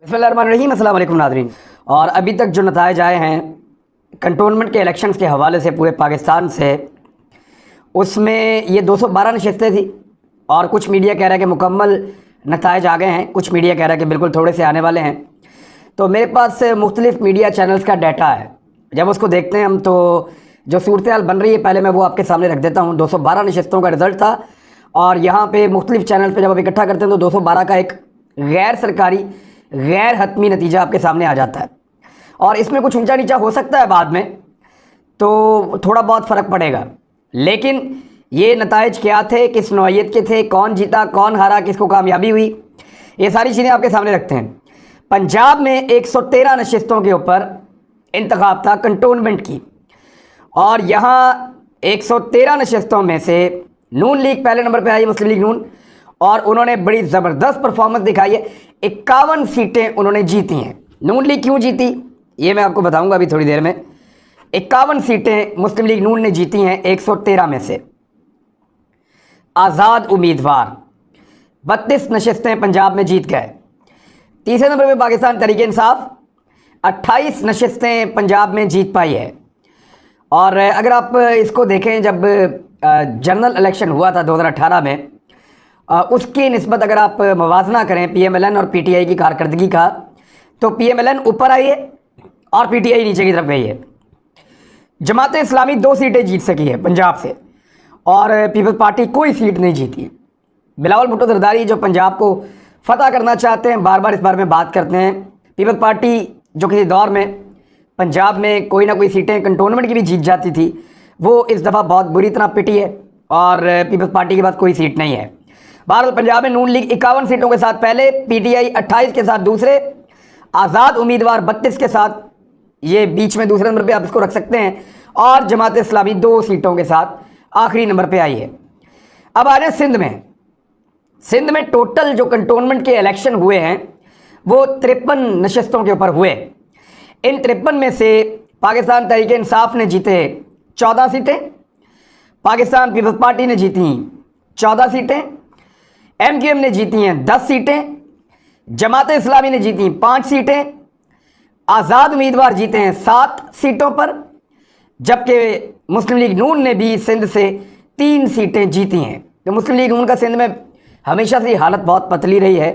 बिस्मिल्लाहिर्रहमानिर्रहीम, अस्सलाम वालेकुम नाज़रीन। और अभी तक जो नताइज आए हैं कंटोनमेंट के इलेक्शंस के हवाले से पूरे पाकिस्तान से, उसमें ये 212 नशस्तें थी और कुछ मीडिया कह रहा है कि मुकम्मल नताइज आ गए हैं, कुछ मीडिया कह रहा है कि बिल्कुल थोड़े से आने वाले हैं। तो मेरे पास मुख्तलिफ मीडिया चैनल्स का डाटा है, जब उसको देखते हैं हम तो जो सूरत हाल बन रही है पहले मैं वो आपके सामने रख देता हूँ। 212 नशस्तों का रिज़ल्ट था और यहाँ पे मुख्तलिफ चैनल्स पे जब आप इकट्ठा करते हैं तो 212 का एक गैर सरकारी गैर हतमी नतीजा आपके सामने आ जाता है। और इसमें कुछ ऊंचा नीचा हो सकता है बाद में, तो थोड़ा बहुत फ़र्क पड़ेगा, लेकिन ये नताइज क्या थे, किस नौइयत के थे, कौन जीता कौन हारा, किसको कामयाबी हुई, ये सारी चीज़ें आपके सामने रखते हैं। पंजाब में 113 नशस्तों के ऊपर इंतखाब था कंटोनमेंट की, और यहाँ 113 नशस्तों में से नून लीग पहले नंबर पे आई, मुस्लिम लीग नून, और उन्होंने बड़ी ज़बरदस्त परफॉर्मेंस दिखाई है। 51 सीटें उन्होंने जीती हैं। नून लीग क्यों जीती ये मैं आपको बताऊंगा अभी थोड़ी देर में। 51 सीटें मुस्लिम लीग नून ने जीती हैं 113 में से। आज़ाद उम्मीदवार 32 नशस्तें पंजाब में जीत गए। तीसरे नंबर पे पाकिस्तान तहरीक इंसाफ 28 नशस्तें पंजाब में जीत पाई है। और अगर आप इसको देखें, जब जनरल इलेक्शन हुआ था 2018 में, उसकी निस्बत अगर आप मवाजना करें PMLN और PTI की कारकर्दगी का, तो PMLN ऊपर आई है और PTI नीचे की तरफ गई है। जमात इस्लामी 2 सीटें जीत सकी है पंजाब से, और पीपल्स पार्टी कोई सीट नहीं जीती। बिलावल भुट्टो जरदारी जो पंजाब को फतह करना चाहते हैं, बार बार इस बारे में बात करते हैं। पीपल्स पार्टी जो किसी दौर में पंजाब में कोई ना कोई सीटें कंटोनमेंट की भी जीत जाती थी, वो इस दफ़ा बहुत बुरी तरह पिटी है और पीपल्स पार्टी के पास कोई सीट नहीं है। बहरहाल पंजाब में नून लीग 51 सीटों के साथ पहले, PTI 28 के साथ दूसरे, आज़ाद उम्मीदवार 32 के साथ, ये बीच में दूसरे नंबर पे आप इसको रख सकते हैं, और जमात इस्लामी 2 सीटों के साथ आखिरी नंबर पे आई है। अब आ जाए सिंध में। सिंध में टोटल जो कंटोनमेंट के इलेक्शन हुए हैं वो 53 नशस्तों के ऊपर हुए। इन 53 में से पाकिस्तान तहरीक इंसाफ ने जीते 14 सीटें, पाकिस्तान पीपल्स पार्टी ने जीती 14 सीटें, MQM ने जीती हैं 10 सीटें, जमात इस्लामी ने जीती 5 सीटें, आज़ाद उम्मीदवार जीते हैं 7 सीटों पर, जबकि मुस्लिम लीग नून ने भी सिंध से 3 सीटें जीती हैं। तो मुस्लिम लीग नून का सिंध में हमेशा से हालत बहुत पतली रही है,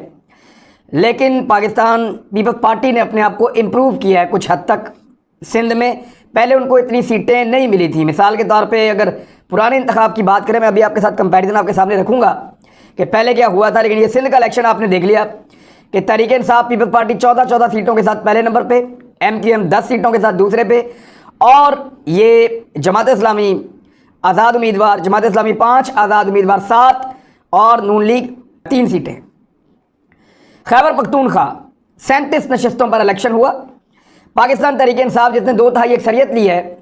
लेकिन पाकिस्तान पीपल्स पार्टी ने अपने आप को इम्प्रूव किया है कुछ हद तक। सिंध में पहले उनको इतनी सीटें नहीं मिली थी। मिसाल के तौर पे अगर पुराने इंतखाब की बात करें, मैं अभी आपके साथ कंपैरिजन आपके सामने रखूँगा कि पहले क्या हुआ था, लेकिन ये सिंध का इलेक्शन आपने देख लिया कि तहरीक इंसाफ पीपल्स पार्टी 14 सीटों के साथ पहले नंबर पे, MQM 10 सीटों के साथ दूसरे पे, और ये जमात इस्लामी आज़ाद उम्मीदवार, जमात इस्लामी 5, आज़ाद उम्मीदवार 7 और नून लीग 3 सीटें। खैबर पख्तूनख्वा 37 नशस्तों पर इलेक्शन हुआ। पाकिस्तान तहरीक इंसाफ जिसने 2/3 अक्सरियत ली है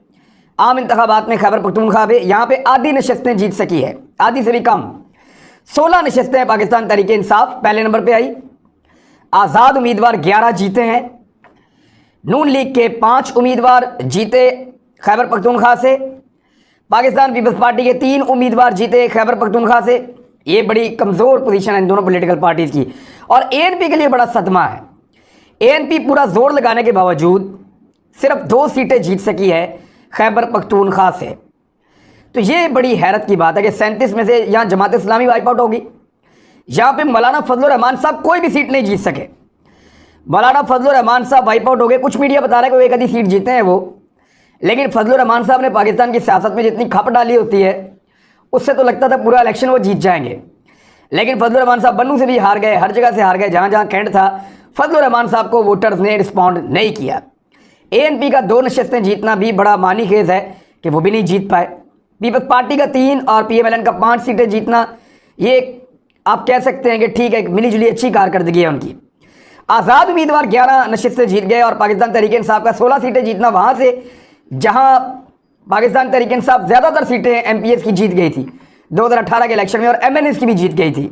आम इंतखाबात में, खैबर पख्तूनख्वा पे यहाँ पे आधी नशस्तें जीत सकी है, आधी से भी कम। 16 नशस्तें पाकिस्तान तहरीक इंसाफ पहले नंबर पे आई। आज़ाद उम्मीदवार 11 जीते हैं। नून लीग के 5 उम्मीदवार जीते खैबर पख्तूनख्वा से। पाकिस्तान पीपल्स पार्टी के 3 उम्मीदवार जीते खैबर पख्तूनख्वा से। ये बड़ी कमज़ोर पोजीशन है इन दोनों पॉलिटिकल पार्टीज़ की, और ANP के लिए बड़ा सदमा है। ANP पूरा जोर लगाने के बावजूद सिर्फ 2 सीटें जीत सकी है खैबर पख्तूनख्वा से। तो ये बड़ी हैरत की बात है कि 37 में से यहाँ जमात इस्लामी वाइप आउट होगी। यहाँ पे मौलाना फजलुर रहमान साहब कोई भी सीट नहीं जीत सके। मौलाना फजलुर रहमान साहब वाइप आउट हो गए। कुछ मीडिया बता रहा है कि वो एक आधी सीट जीते हैं वो, लेकिन फजलुर रहमान साहब ने पाकिस्तान की सियासत में जितनी खप डाली होती है उससे तो लगता था पूरा इलेक्शन वो जीत जाएंगे, लेकिन फजलुर रहमान साहब बन्नू से भी हार गए, हर जगह से हार गए। जहाँ जहाँ कैंड था फजलुर रहमान साहब को वोटर्स ने रिस्पॉन्ड नहीं किया। ANP का 2 नशस्तें जीतना भी बड़ा मानी खेज है कि वो भी नहीं जीत पाए। पीपल्स पार्टी का 3 और PMLN का 5 सीटें जीतना, ये आप कह सकते हैं कि ठीक है, मिली जुली अच्छी कारकर्दगी है उनकी। आज़ाद उम्मीदवार 11 नशस्तें जीत गए, और पाकिस्तान तहरीक इंसाफ का 16 सीटें जीतना वहाँ से जहाँ पाकिस्तान तहरीक इंसाफ ज़्यादातर सीटें MPS की जीत गई थी 2018 के इलेक्शन में, और MNS की भी जीत गई थी।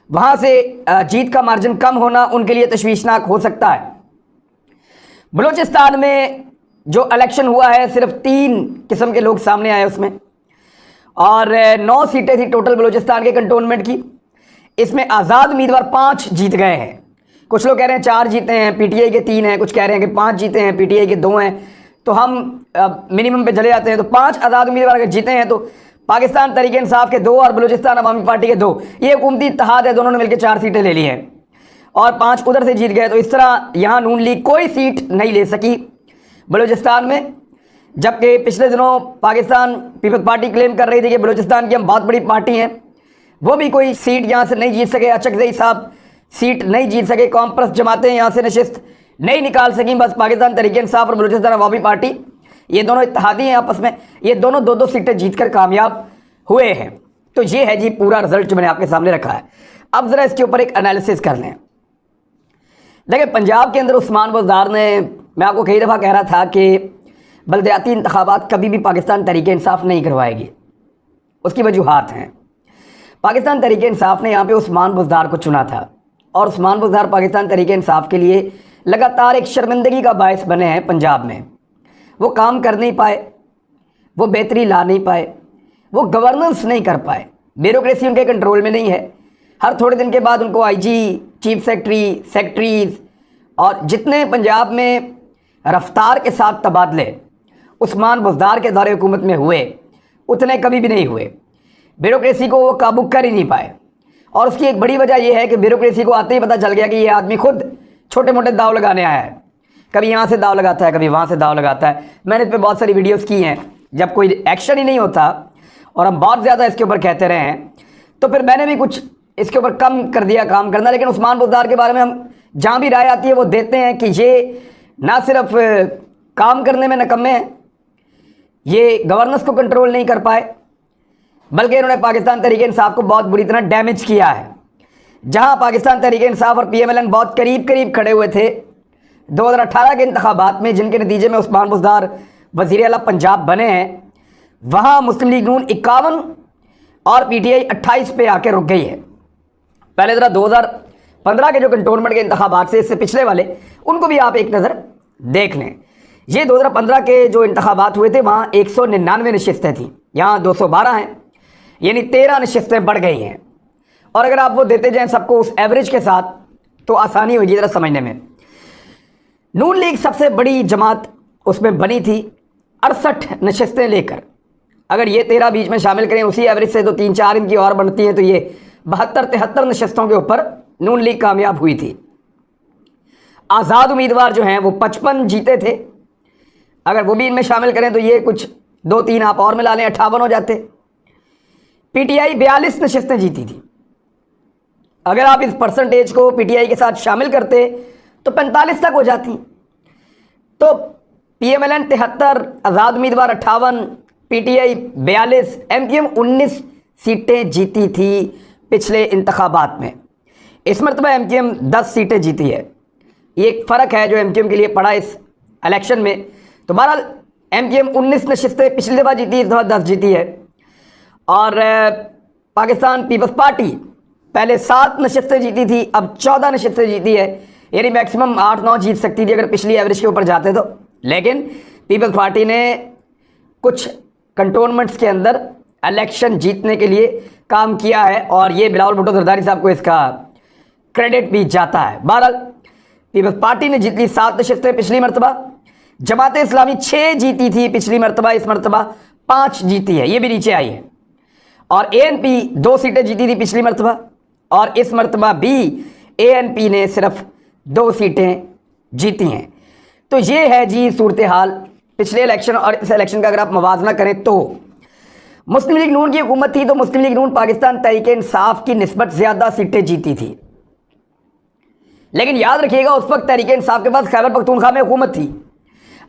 वहाँ से जीत का मार्जिन कम होना उनके लिए तशवीशनाक हो सकता है। बलूचिस्तान में जो इलेक्शन हुआ है सिर्फ 3 किस्म के लोग सामने आए उसमें, और 9 सीटें थी टोटल बलूचिस्तान के कंटोनमेंट की। इसमें आज़ाद उम्मीदवार 5 जीत गए हैं, कुछ लोग कह रहे हैं 4 जीते हैं, पीटीआई के 3 हैं, कुछ कह रहे हैं कि 5 जीते हैं, पीटीआई के 2 हैं। तो हम मिनिमम पे चले जाते हैं। तो 5 आज़ाद उम्मीदवार अगर जीते हैं तो पाकिस्तान तहरीक इंसाफ के 2 और बलूचिस्तान अवामी पार्टी के 2, ये हुकूमती इत्तेहाद है, दोनों ने मिलकर 4 सीटें ले ली हैं और 5 उधर से जीत गए। तो इस तरह यहाँ नून लीग कोई सीट नहीं ले सकी बलूचिस्तान में, जबकि पिछले दिनों पाकिस्तान पीपल्स पार्टी क्लेम कर रही थी कि बलूचिस्तान की हम बहुत बड़ी पार्टी हैं, वो भी कोई सीट यहाँ से नहीं जीत सके। अचकज़ई साहब सीट नहीं जीत सके, कॉम्प्रेस जमातें यहाँ से नशिस्त नहीं निकाल सकें। बस पाकिस्तान तहरीक इंसाफ और बलूचिस्तान अवामी पार्टी, ये दोनों इत्तेहादी हैं आपस में, ये दोनों 2-2 सीटें जीतकर कामयाब हुए हैं। तो ये है जी पूरा रिजल्ट जो मैंने आपके सामने रखा है। अब ज़रा इसके ऊपर एक एनालिसिस कर लें। देखिए, पंजाब के अंदर उस्मान बुज़दार ने, मैं आपको कई दफ़ा कह रहा था कि बलदियाती इंतखाबात कभी भी पाकिस्तान तहरीक इंसाफ नहीं करवाएगी। उसकी वजूहात हैं। पाकिस्तान तहरीक इंसाफ ने यहाँ पे उस्मान बुज़दार को चुना था और उस्मान बुज़दार पाकिस्तान तहरीक इंसाफ के लिए लगातार एक शर्मिंदगी का बायस बने हैं पंजाब में। वो काम कर नहीं पाए, वो बेहतरी ला नहीं पाए, वो गवर्नेंस नहीं कर पाए, ब्यूरोक्रेसी उनके कंट्रोल में नहीं है। हर थोड़े दिन के बाद उनको आईजी, चीफ सेक्रेटरी, सेक्रेटरीज और जितने पंजाब में रफ्तार के साथ तबादले उस्मान बुज़दार के दौरे हुकूमत में हुए, उतने कभी भी नहीं हुए। ब्यूरोक्रेसी को वो काबू कर ही नहीं पाए और उसकी एक बड़ी वजह यह है कि ब्यूरोक्रेसी को आते ही पता चल गया कि ये आदमी खुद छोटे मोटे दाव लगाने आया है। कभी यहाँ से दाव लगाता है, कभी वहाँ से दाव लगाता है। मैंने इस पर बहुत सारी वीडियोस की हैं। जब कोई एक्शन ही नहीं होता और हम बहुत ज़्यादा इसके ऊपर कहते रहे हैं, तो फिर मैंने भी कुछ इसके ऊपर कम कर दिया काम करना। लेकिन उस्मान बुज़दार के बारे में हम जहाँ भी राय आती है वो देते हैं कि ये ना सिर्फ काम करने में नकम्मे हैं, ये गवर्नेंस को कंट्रोल नहीं कर पाए, बल्कि इन्होंने पाकिस्तान तहरीक इंसाफ को बहुत बुरी तरह डैमेज किया है। जहां पाकिस्तान तहरीक इंसाफ और पीएमएलएन बहुत करीब करीब खड़े हुए थे 2018 के इंतखाबात में, जिनके नतीजे में उस्मान बुज़दार वज़ीर आला पंजाब बने हैं, वहां मुस्लिम लीग नून 51 और पीटीआई 28 पे आके रुक गई है। पहले ज़रा 2015 के जो कंटोनमेंट के इंतखाबात से, इससे पिछले वाले, उनको भी आप एक नज़र देख लें। ये 2015 के जो इंतखाबात हुए थे वहाँ 199 नशिस्तें थीं, यहाँ 212 हैं, यानी 13 नशिस्तें बढ़ गई हैं। और अगर आप वो देते जाएं सबको उस एवरेज के साथ तो आसानी होगी ज़रा समझने में। नून लीग सबसे बड़ी जमात उसमें बनी थी 68 नशिस्तें लेकर। अगर ये 13 बीच में शामिल करें उसी एवरेज से तो 3-4 इनकी और बनती हैं, तो ये 72-73 नशिस्तों के ऊपर नून लीग कामयाब हुई थी। आज़ाद उम्मीदवार जो हैं वो 55 जीते थे। अगर वो भी इनमें शामिल करें तो ये कुछ 2-3 आप और मिला लें, 58 हो जाते। पीटीआई 42 नशिस्तें जीती थी। अगर आप इस परसेंटेज को पीटीआई के साथ शामिल करते तो 45 तक हो जाती। तो पीएमएलएन 73, आज़ाद उम्मीदवार 58, पीटीआई 42, एमक्यूएम 19 सीटें जीती थी पिछले इंतखाबात में। इस मरतबा एमक्यूएम 10 सीटें जीती है। ये एक फ़र्क है जो एमक्यूएम के लिए पड़ा इस इलेक्शन में। तो बहरहाल एमक्यूएम 19 नशिस्तें पिछली दफ़ा जीती, इस दफ़ा 10 जीती है। और पाकिस्तान पीपल्स पार्टी पहले 7 नशिस्तें जीती थी, अब 14 नशिस्तें जीती है, यानी मैक्सिमम 8-9 जीत सकती थी अगर पिछली एवरेज के ऊपर जाते तो। लेकिन पीपल्स पार्टी ने कुछ कंटोनमेंट्स के अंदर इलेक्शन जीतने के लिए काम किया है और ये बिलावल भुट्टो जरदारी साहब को इसका क्रेडिट भी जाता है। बहरहाल पीपल्स पार्टी ने जीत ली 7 नशिस्तें पिछली मरतबा। जमात इस्लामी 6 जीती थी पिछली मरतबा, इस मरतबा 5 जीती है, ये भी नीचे आई है। और एएनपी 2 सीटें जीती थी पिछली मरतबा और इस मरतबा भी एएनपी ने सिर्फ 2 सीटें जीती हैं। तो ये है जी सूरत हाल पिछले इलेक्शन और इस इलेक्शन का। अगर आप मवाजना करें तो मुस्लिम लीग नून की हुकूमत थी तो मुस्लिम लीग नून पाकिस्तान तहरीक इंसाफ की निस्बत ज़्यादा सीटें जीती थी। लेकिन याद रखिएगा उस वक्त तहरीक इंसाफ के पास खैबर पख्तूनख्वा में हुकूमत थी।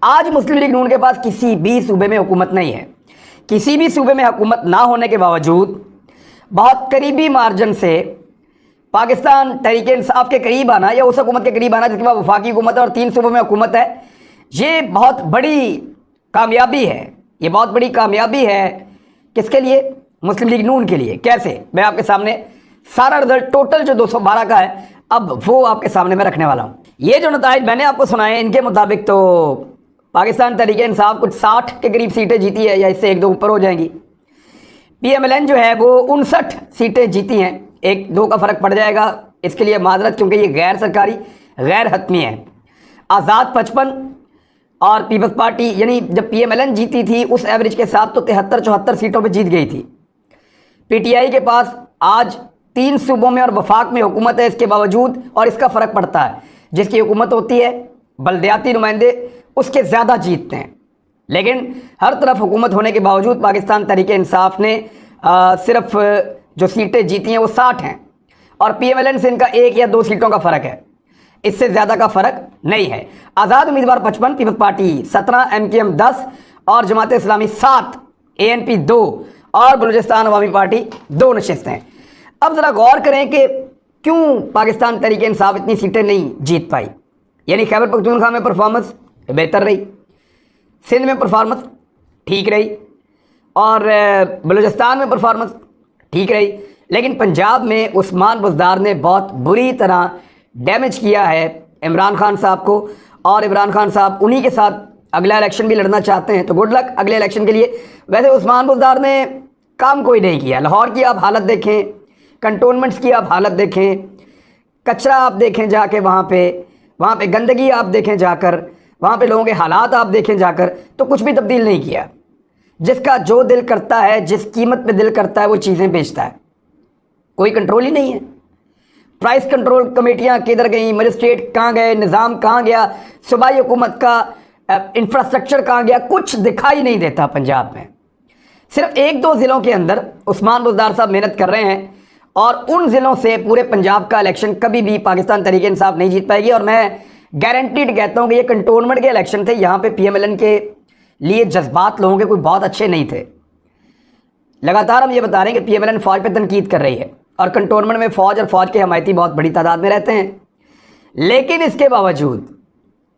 आज मुस्लिम लीग नून के पास किसी भी सूबे में हुकूमत नहीं है। किसी भी सूबे में हुकूमत ना होने के बावजूद बहुत करीबी मार्जिन से पाकिस्तान तहरीक इंसाफ के करीब आना या उस हुकूमत के करीब आना जिसके बाद वफाकी हुकूमत है और 3 सूबों में हुकूमत है, ये बहुत बड़ी कामयाबी है। ये बहुत बड़ी कामयाबी है किसके लिए? मुस्लिम लीग नून के लिए। कैसे? मैं आपके सामने सारा रिजल्ट टोटल जो 212 का है अब वो आपके सामने मैं रखने वाला हूँ। ये जो नताइज मैंने आपको सुनाए इनके मुताबिक तो पाकिस्तान तहरीक इंसाफ कुछ 60 के करीब सीटें जीती है या इससे 1-2 ऊपर हो जाएंगी। पीएमएलएन जो है वो 59 सीटें जीती हैं, 1-2 का फ़र्क पड़ जाएगा इसके लिए माजरत, क्योंकि ये गैर सरकारी गैर हतमी है। आज़ाद 55 और पीपल्स पार्टी यानी जब PMLN जीती थी उस एवरेज के साथ तो 73-74 सीटों पे जीत गई थी। PTI के पास आज 3 सूबों में और वफाक में हुकूमत है, इसके बावजूद, और इसका फ़र्क पड़ता है, जिसकी हुकूमत होती है बल्दियाती नुमाइंदे उसके ज़्यादा जीतते हैं। लेकिन हर तरफ हुकूमत होने के बावजूद पाकिस्तान तहरीक इंसाफ ने सिर्फ जो सीटें जीती हैं वो 60 हैं, और PMLN से इनका 1 या 2 सीटों का फ़र्क है, इससे ज़्यादा का फ़र्क नहीं है। आज़ाद उम्मीदवार 55, पीपल्स पार्टी 17, MKM 10 और जमात इस्लामी 7, ANP 2 और बलूचिस्तान अवामी पार्टी 2 नशिस्तें हैं। अब ज़रा गौर करें कि क्यों पाकिस्तान तहरीक इंसाफ इतनी सीटें नहीं जीत पाई। यानी खैबर पख्तूनख्वा में परफॉर्मेंस बेहतर रही, सिंध में परफॉर्मेंस ठीक रही, और बलूचिस्तान में परफॉर्मेंस ठीक रही, लेकिन पंजाब में उस्मान बुज़दार ने बहुत बुरी तरह डैमेज किया है इमरान खान साहब को, और इमरान खान साहब उन्हीं के साथ अगला इलेक्शन भी लड़ना चाहते हैं, तो गुड लक अगले इलेक्शन के लिए। वैसे उस्मान बुज़दार ने काम कोई नहीं किया। लाहौर की आप हालत देखें, कंटोनमेंट्स की आप हालत देखें, कचरा आप देखें जाके वहाँ पे गंदगी आप देखें जाकर, वहाँ पे लोगों के हालात आप देखें जाकर, तो कुछ भी तब्दील नहीं किया। जिसका जो दिल करता है, जिस कीमत पे दिल करता है वो चीज़ें बेचता है, कोई कंट्रोल ही नहीं है। प्राइस कंट्रोल कमेटियाँ किधर गई, मजिस्ट्रेट कहाँ गए, निज़ाम कहाँ गया, सूबाई हुकूमत का इंफ्रास्ट्रक्चर कहाँ गया, कुछ दिखाई नहीं देता पंजाब में। सिर्फ 1-2 ज़िलों के अंदर उस्मान बुज़दार साहब मेहनत कर रहे हैं, और उन ज़िलों से पूरे पंजाब का इलेक्शन कभी भी पाकिस्तान तहरीक इंसाफ नहीं जीत पाएगी। और मैं गारंटीड कहता हूँ कि ये कंटोनमेंट के इलेक्शन थे, यहाँ पे PMLN के लिए जज्बात लोगों के कोई बहुत अच्छे नहीं थे। लगातार हम ये बता रहे हैं कि PMLN फ़ौज पे तनकीद कर रही है, और कंटोनमेंट में फ़ौज और फ़ौज के हमायती बहुत बड़ी तादाद में रहते हैं, लेकिन इसके बावजूद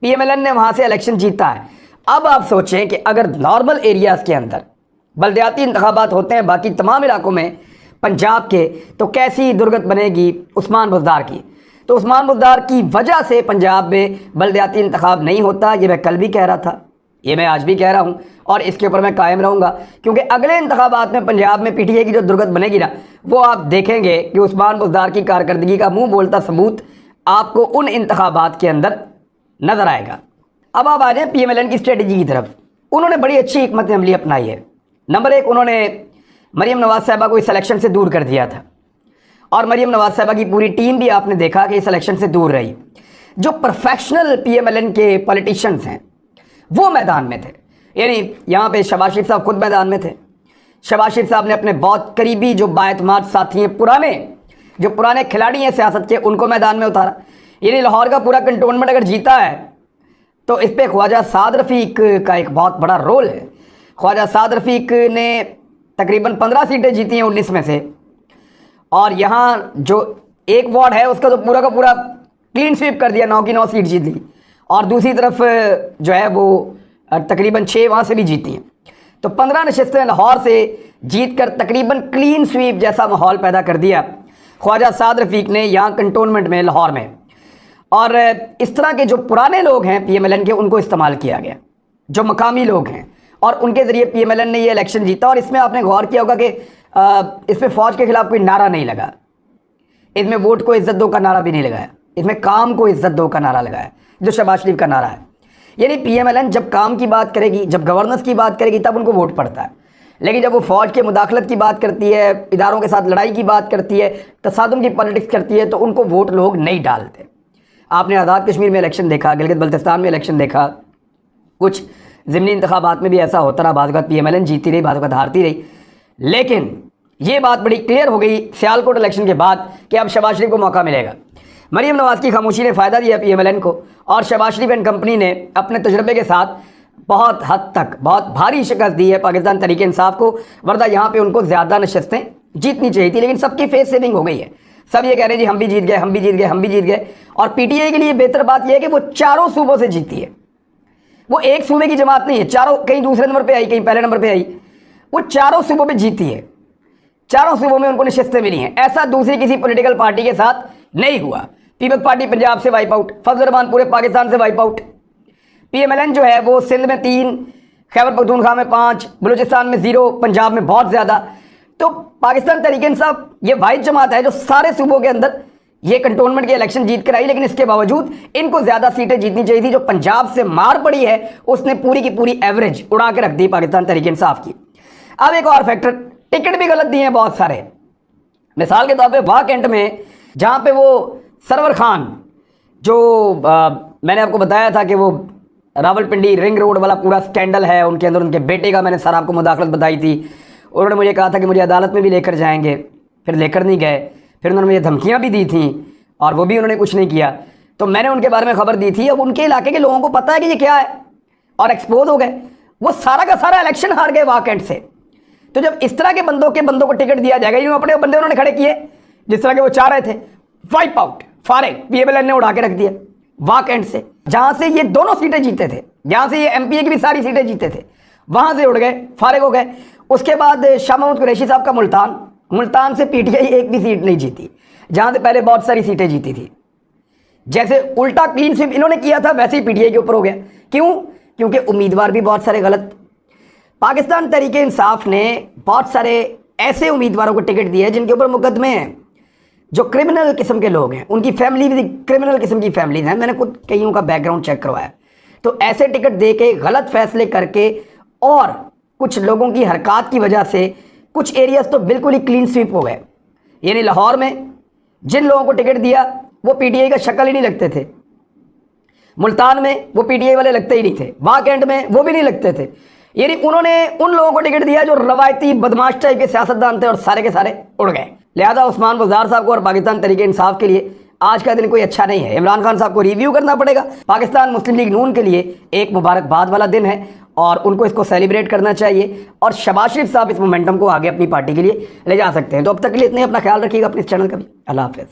PMLN ने वहाँ से इलेक्शन जीता है। अब आप सोचें कि अगर नॉर्मल एरियाज़ के अंदर बल्दियाती इंतखाबात होते हैं बाकी तमाम इलाकों में पंजाब के, तो कैसी दुर्गत बनेगी उस्मान बुज़दार की। तो उस्मान बुज़दार की वजह से पंजाब में बल्दियाती इंतखाब नहीं होता। ये मैं कल भी कह रहा था, ये मैं आज भी कह रहा हूँ, और इसके ऊपर मैं कायम रहूँगा, क्योंकि अगले इंतखाबात में पंजाब में PTI की जो दुर्गत बनेगी ना, वो आप देखेंगे कि उस्मान बुज़दार की कारकर्दगी का मुँह बोलता सबूत आपको उन इंतखाबात के अंदर नज़र आएगा। अब आप आ जाएँ PMLN की स्ट्रेटजी की तरफ। उन्होंने बड़ी अच्छी हिकमत अमली अपनाई है। नंबर 1, उन्होंने मरीम नवाज़ साहिबा को इस इलेक्शन से दूर कर दिया था, और मरीम नवाज़ साहिबा की पूरी टीम भी आपने देखा कि इस इलेक्शन से दूर रही। जो प्रोफेशनल PMLN के पॉलिटिशियंस हैं वो मैदान में थे, यानी यहाँ पे शहबाज शरीफ साहब खुद मैदान में थे। शहबाज शरीफ साहब ने अपने बहुत करीबी जो बाएतमाद साथी हैं, जो पुराने खिलाड़ी हैं सियासत के, उनको मैदान में उतारा। यानी लाहौर का पूरा कंटोनमेंट अगर जीता है तो इस पर ख्वाजा साद रफ़ीक का एक बहुत बड़ा रोल है। ख्वाजा साद रफ़ीक ने तकरीबन 15 सीटें जीती हैं 19 में से, और यहाँ जो एक वार्ड है उसका तो पूरा का पूरा क्लीन स्वीप कर दिया, 9 की 9 सीट जीत ली, और दूसरी तरफ जो है वो तकरीबन 6 वहाँ से भी जीती हैं। तो 15 नशिस्तें लाहौर से जीत कर तकरीबन क्लीन स्वीप जैसा माहौल पैदा कर दिया ख्वाजा साद रफ़ीक ने यहाँ कंटोनमेंट में, लाहौर में। और इस तरह के जो पुराने लोग हैं PMLN के, उनको इस्तेमाल किया गया, जो मकामी लोग हैं, और उनके ज़रिए PMLN ने ये इलेक्शन जीता। और इसमें आपने गौर किया होगा कि इसमें फ़ौज के ख़िलाफ़ कोई नारा नहीं लगा, इसमें वोट को इज़्ज़त दो का नारा भी नहीं लगाया, इसमें काम को इज़्ज़त दो का नारा लगाया, जो शहबाज शरीफ का नारा है। यानी PMLN जब काम की बात करेगी, जब गवर्नेंस की बात करेगी, तब उनको वोट पड़ता है, लेकिन जब वो फ़ौज के मुदाखलत की बात करती है, इदारों के साथ लड़ाई की बात करती है, तसादुम की पॉलिटिक्स करती है, तो उनको वोट लोग नहीं डालते। आपने आज़ाद कश्मीर में इलेक्शन देखा, गिलगित बल्तिस्तान में इलेक्शन देखा, कुछ ज़िमनी इंतखाबात में भी ऐसा होता रहा, बाज़ PMLN जीती रही, बाज़ हारती रही। लेकिन ये बात बड़ी क्लियर हो गई सियालकोट इलेक्शन के बाद कि अब शहबाज शरीफ को मौका मिलेगा। मरीम नवाज़ की खामोशी ने फ़ायदा दिया PMLN को, और शहबाज शरीफ एंड कंपनी ने अपने तजर्बे के साथ बहुत हद तक बहुत भारी शिकस्त दी है पाकिस्तान तहरीक इंसाफ को, वरना यहाँ पे उनको ज़्यादा नशस्तें जीतनी चाहिए थी। लेकिन सबकी फेस सेविंग हो गई है, सब ये कह रहे हैं जी हम भी जीत गए, हम भी जीत गए, हम भी जीत गए। और PTI के लिए बेहतर बात यह है कि वो 4 सूबों से जीती है, वो एक सूबे की जमात नहीं है, चारों, कहीं दूसरे नंबर पर आई, कहीं पहले नंबर पर आई, वो 4 सूबों पर जीती है, 4 सूबों में उनको नशस्तें मिली हैं। ऐसा दूसरी किसी पॉलिटिकल पार्टी के साथ नहीं हुआ। पीपल्स पार्टी पंजाब से वाइप आउट, फजल रहमान पूरे पाकिस्तान से वाइप आउट, PMLN जो है वो सिंध में 3, खैबर पख्तूनख्वा में 5, बलूचिस्तान में 0, पंजाब में बहुत ज़्यादा। तो पाकिस्तान तहरीक इंसाफ ये वाहिद जमात है जो सारे सूबों के अंदर ये कंटोनमेंट की इलेक्शन जीत कर आई, लेकिन इसके बावजूद इनको ज़्यादा सीटें जीतनी चाहिए थी। जो पंजाब से मार पड़ी है उसने पूरी की पूरी एवरेज उड़ा के रख दी पाकिस्तान तहरीक इंसाफ की। अब एक और फैक्टर, टिकट भी गलत दिए हैं बहुत सारे। मिसाल के तौर पे वाह कैंट में जहाँ पे वो सरवर खान जो मैंने आपको बताया था कि वो रावलपिंडी रिंग रोड वाला पूरा स्कैंडल है उनके अंदर, उनके बेटे का मैंने सर आपको मुदाखलत बताई थी। उन्होंने मुझे कहा था कि मुझे अदालत में भी लेकर जाएंगे, फिर लेकर नहीं गए, फिर उन्होंने मुझे धमकियाँ भी दी थी और वो भी उन्होंने कुछ नहीं किया। तो मैंने उनके बारे में खबर दी थी। अब उनके इलाके के लोगों को पता है कि ये क्या है और एक्सपोज हो गए। वो सारा का सारा इलेक्शन हार गए वाह कैंट से। तो जब इस तरह के बंदों को टिकट दिया जाएगा, यूँ अपने बंदे उन्होंने खड़े किए जिस तरह के वो चाह रहे थे, वाइप आउट, फारिग, पीएमएल ने उड़ा के रख दिया वाह कैंट से, जहां से ये दोनों सीटें जीते थे, जहां से ये एमपीए की भी सारी सीटें जीते थे, वहां से उड़ गए, फारिग हो गए। उसके बाद शाह महमूद कुरैशी साहब का मुल्तान से पीटीआई एक भी सीट नहीं जीती, जहां से पहले बहुत सारी सीटें जीती थी। जैसे उल्टा क्लीन स्वीप इन्होंने किया था वैसे ही पीटीआई के ऊपर हो गया। क्यों? क्योंकि उम्मीदवार भी बहुत सारे गलत। पाकिस्तान तहरीक इंसाफ ने बहुत सारे ऐसे उम्मीदवारों को टिकट दिए जिनके ऊपर मुकदमे हैं, जो क्रिमिनल किस्म के लोग हैं, उनकी फैमिली भी क्रिमिनल किस्म की फैमिलीज हैं। मैंने खुद कईयों का बैकग्राउंड चेक करवाया। तो ऐसे टिकट दे के गलत फैसले करके और कुछ लोगों की हरकत की वजह से कुछ एरियाज तो बिल्कुल ही क्लीन स्वीप हो गए। यानी लाहौर में जिन लोगों को टिकट दिया वो पीटीआई का शक्ल ही नहीं लगते थे, मुल्तान में वो पीटीआई वाले लगते ही नहीं थे, वाह कैंट में वो भी नहीं लगते थे। यानी उन्होंने उन लोगों को टिकट दिया जो रवायती बदमाश टाइप के सियासतदान थे और सारे के सारे उड़ गए। लिहाजा उस्मान बुज़दार साहब को और पाकिस्तान तहरीक इंसाफ के लिए आज का दिन कोई अच्छा नहीं है। इमरान खान साहब को रिव्यू करना पड़ेगा। पाकिस्तान मुस्लिम लीग नून के लिए एक मुबारकबाद वाला दिन है और उनको इसको सेलिब्रेट करना चाहिए और शहबाज शरीफ साहब इस मोमेंटम को आगे अपनी पार्टी के लिए ले जा सकते हैं। तो अब तक के लिए इतने, अपना ख्याल रखिएगा अपने इस चैनल का भी। अल्लाह हाफ़िज़।